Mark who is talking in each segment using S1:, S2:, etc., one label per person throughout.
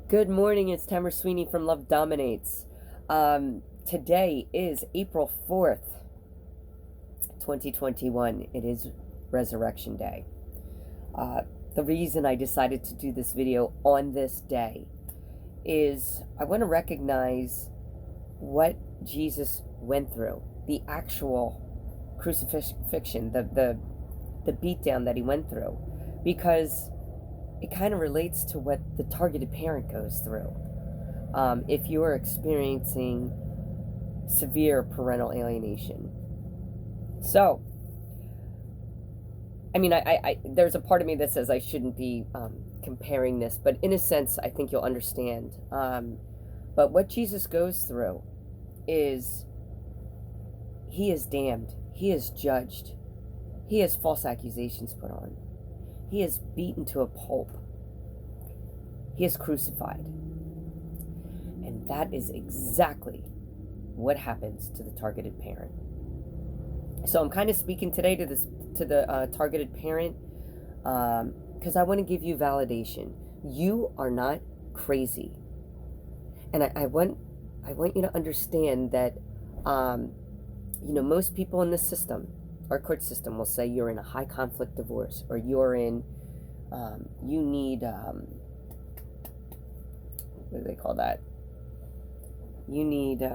S1: Good morning, it's Tamara Sweeney from Love Dominates. Today is April 4th, 2021. It is Resurrection Day. The reason I decided to do this video on this day is I want to recognize what Jesus went through, the actual crucifixion, the beatdown that he went through, because it kind of relates to what the targeted parent goes through. If you're experiencing severe parental alienation. So, I mean, I there's a part of me that says I shouldn't be comparing this, but in a sense, I think you'll understand. But what Jesus goes through is he is damned. He is judged. He has false accusations put on. He is beaten to a pulp. He is crucified. And that is exactly what happens to the targeted parent. So I'm kind of speaking today to the targeted parent because I want to give you validation. You are not crazy. And I want you to understand that most people in this system, our court system, will say you're in a high conflict divorce, or you're in, you need, what do they call that? You need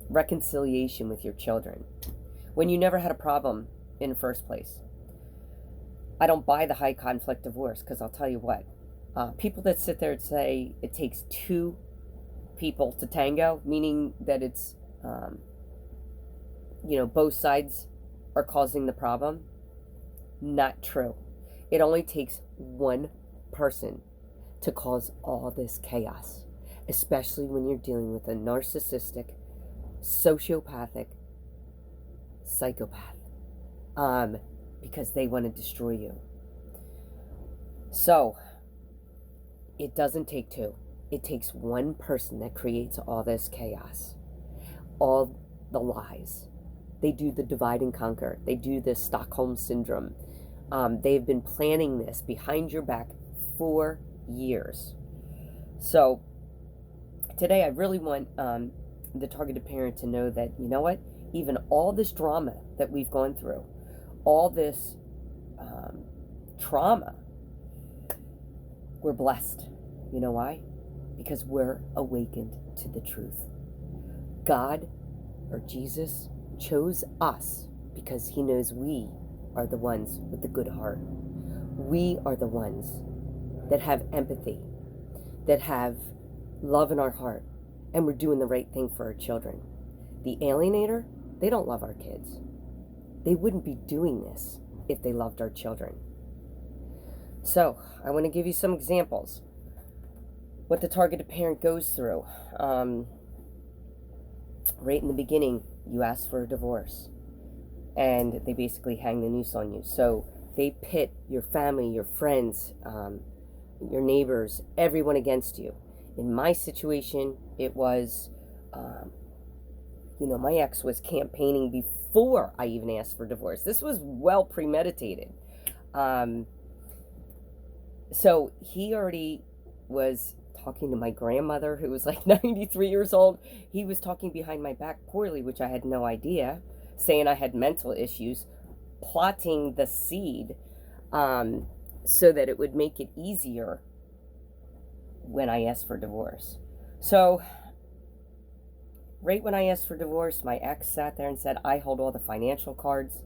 S1: reconciliation with your children when you never had a problem in the first place. I don't buy the high conflict divorce because I'll tell you what, people that sit there and say it takes two people to tango, meaning that it's, both sides are causing the problem. Not true. It only takes one person to cause all this chaos, especially when you're dealing with a narcissistic, sociopathic psychopath, because they want to destroy you. So, it doesn't take two. It takes one person that creates all this chaos, all the lies. They do the divide and conquer. They do the Stockholm Syndrome. They've been planning this behind your back for years. So today I really want the targeted parent to know that, you know what, even all this drama that we've gone through, all this trauma, we're blessed. You know why? Because we're awakened to the truth. God, or Jesus, chose us because he knows we are the ones with the good heart. We are the ones that have empathy, that have love in our heart, and we're doing the right thing for our children. The alienator, they don't love our kids. They wouldn't be doing this if they loved our children. So, I want to give you some examples. What the targeted parent goes through. Right in the beginning, you ask for a divorce, and they basically hang the noose on you. So they pit your family, your friends, your neighbors, everyone against you. In my situation, it was, my ex was campaigning before I even asked for divorce. This was well premeditated. So he already was talking to my grandmother, who was like 93 years old. He was talking behind my back poorly, which I had no idea, saying I had mental issues, plotting the seed so that it would make it easier when I asked for divorce. So right when I asked for divorce, my ex sat there and said, I hold all the financial cards.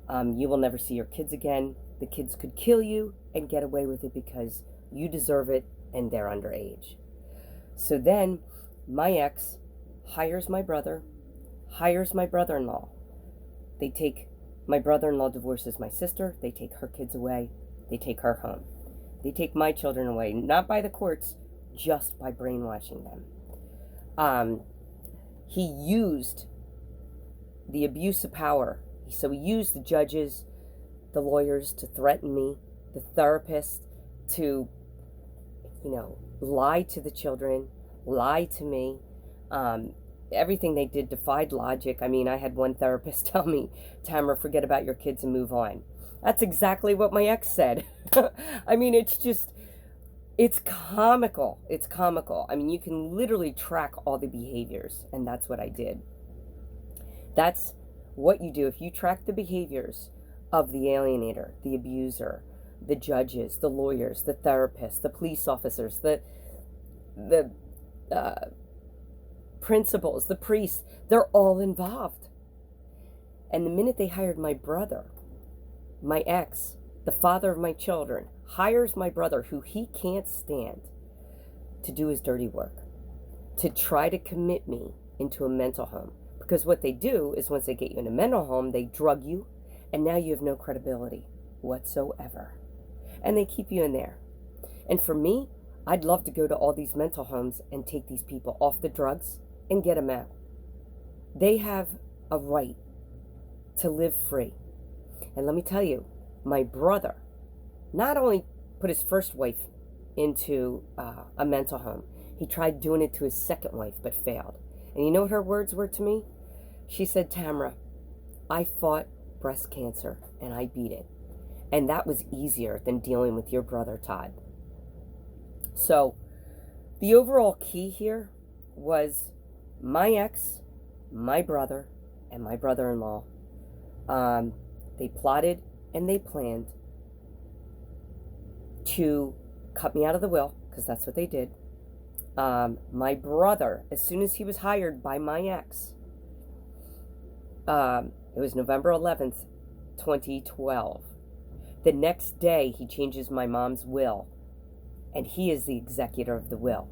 S1: You will never see your kids again. The kids could kill you and get away with it because you deserve it and they're underage. So then my ex hires my brother, hires my brother-in-law. They take, my brother-in-law divorces my sister. They take her kids away. They take her home. They take my children away, not by the courts, just by brainwashing them. He used the abuse of power. So he used the judges, the lawyers to threaten me, the therapist to, lie to the children, lie to me. Everything they did defied logic. I mean, I had one therapist tell me, Tamara, forget about your kids and move on. That's exactly what my ex said. I mean, it's just, It's comical. It's comical. I mean, you can literally track all the behaviors, and that's what I did. That's what you do if you track the behaviors of the alienator, the abuser, the judges, the lawyers, the therapists, the police officers, the principals, the priests. They're all involved. And the minute they hired my brother, my ex, the father of my children, hires my brother, who he can't stand, to do his dirty work, to try to commit me into a mental home. Because what they do is once they get you in a mental home, they drug you, and now you have no credibility whatsoever. And they keep you in there. And for me, I'd love to go to all these mental homes and take these people off the drugs and get them out. They have a right to live free. And let me tell you, my brother not only put his first wife into a mental home, he tried doing it to his second wife but failed. And you know what her words were to me? She said, Tamara, I fought breast cancer and I beat it. And that was easier than dealing with your brother, Todd. So the overall key here was my ex, my brother, and my brother-in-law. They plotted and they planned to cut me out of the will, because that's what they did. My brother, as soon as he was hired by my ex, it was November 11th, 2012. The next day, he changes my mom's will, and he is the executor of the will.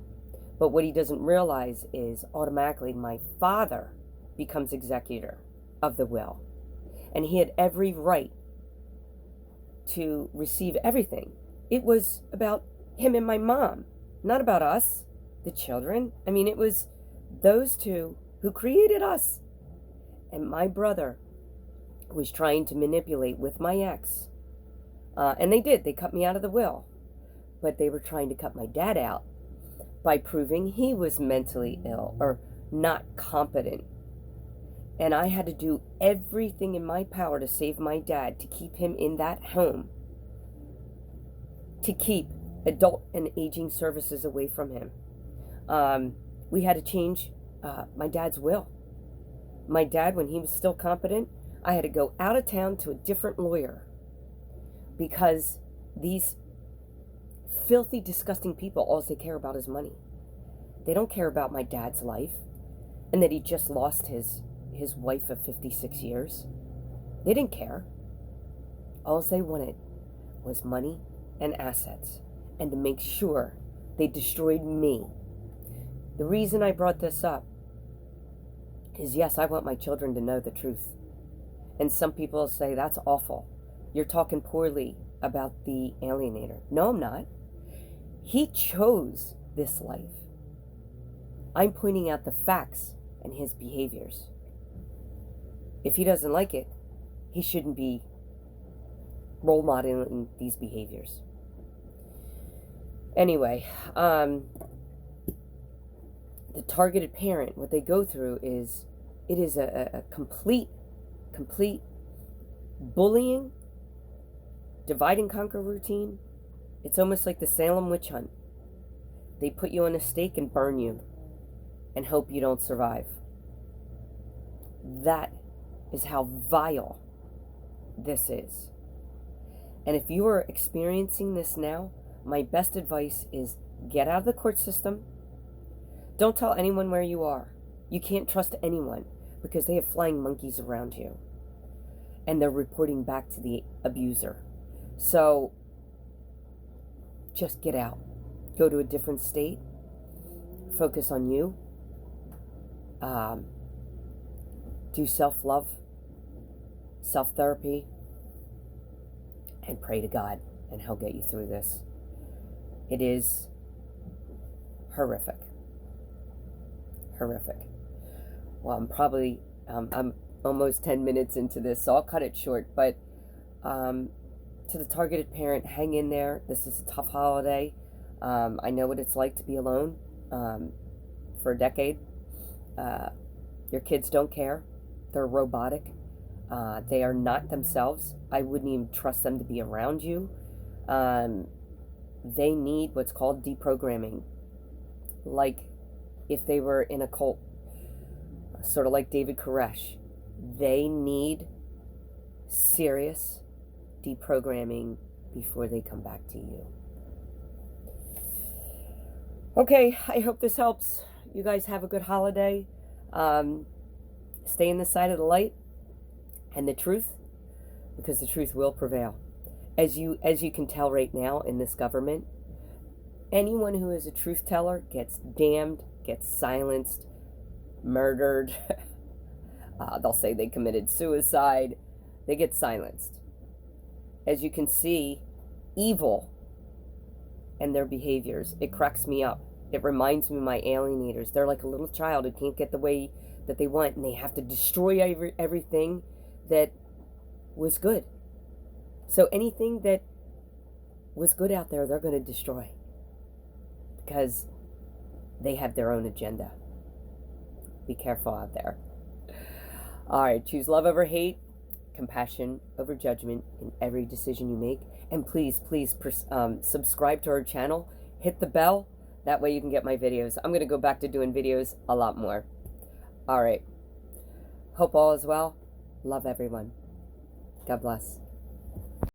S1: But what he doesn't realize is automatically my father becomes executor of the will. And he had every right to receive everything. It was about him and my mom, not about us, the children. I mean, it was those two who created us. And my brother was trying to manipulate with my ex. And they did. They cut me out of the will. But they were trying to cut my dad out by proving he was mentally ill or not competent. And I had to do everything in my power to save my dad, to keep him in that home, to keep adult and aging services away from him. We had to change my dad's will. My dad, when he was still competent, I had to go out of town to a different lawyer because these filthy, disgusting people, all they care about is money. They don't care about my dad's life and that he just lost his wife of 56 years. They didn't care. All they wanted was money and assets, and to make sure they destroyed me. The reason I brought this up is, yes, I want my children to know the truth. And some people say, that's awful. You're talking poorly about the alienator. No, I'm not. He chose this life. I'm pointing out the facts and his behaviors. If he doesn't like it, he shouldn't be role modeling these behaviors. Anyway, the targeted parent, what they go through is, it is a complete bullying, divide and conquer routine. It's almost like the Salem witch hunt. They put you on a stake and burn you and hope you don't survive. That is how vile this is. And if you are experiencing this now, my best advice is get out of the court system. Don't tell anyone where you are. You can't trust anyone because they have flying monkeys around you. And they're reporting back to the abuser. So just get out. Go to a different state. Focus on you. Do self-love, self-therapy, and pray to God, and He'll get you through this. It is horrific. Horrific. Well, I'm almost 10 minutes into this, so I'll cut it short. But to the targeted parent, hang in there. This is a tough holiday. I know what it's like to be alone for a decade. Your kids don't care. They're robotic. They are not themselves. I wouldn't even trust them to be around you. they need what's called deprogramming. Like if they were in a cult, sort of like David Koresh, they need serious deprogramming before they come back to you. Okay, I hope this helps. You guys have a good holiday. Stay in the side of the light and the truth, because the truth will prevail. As you can tell right now in this government, anyone who is a truth teller gets damned, gets silenced, murdered. They'll say they committed suicide. They get silenced. As you can see, evil and their behaviors, it cracks me up. It reminds me of my alienators. They're like a little child who can't get the way that they want, and they have to destroy everything that was good. So anything that was good out there, they're going to destroy, because they have their own agenda. Be careful out there. All right, choose love over hate, compassion over judgment in every decision you make. And please subscribe to our channel. Hit the bell. That way you can get my videos. I'm going to go back to doing videos a lot more. All right. Hope all is well. Love everyone. God bless.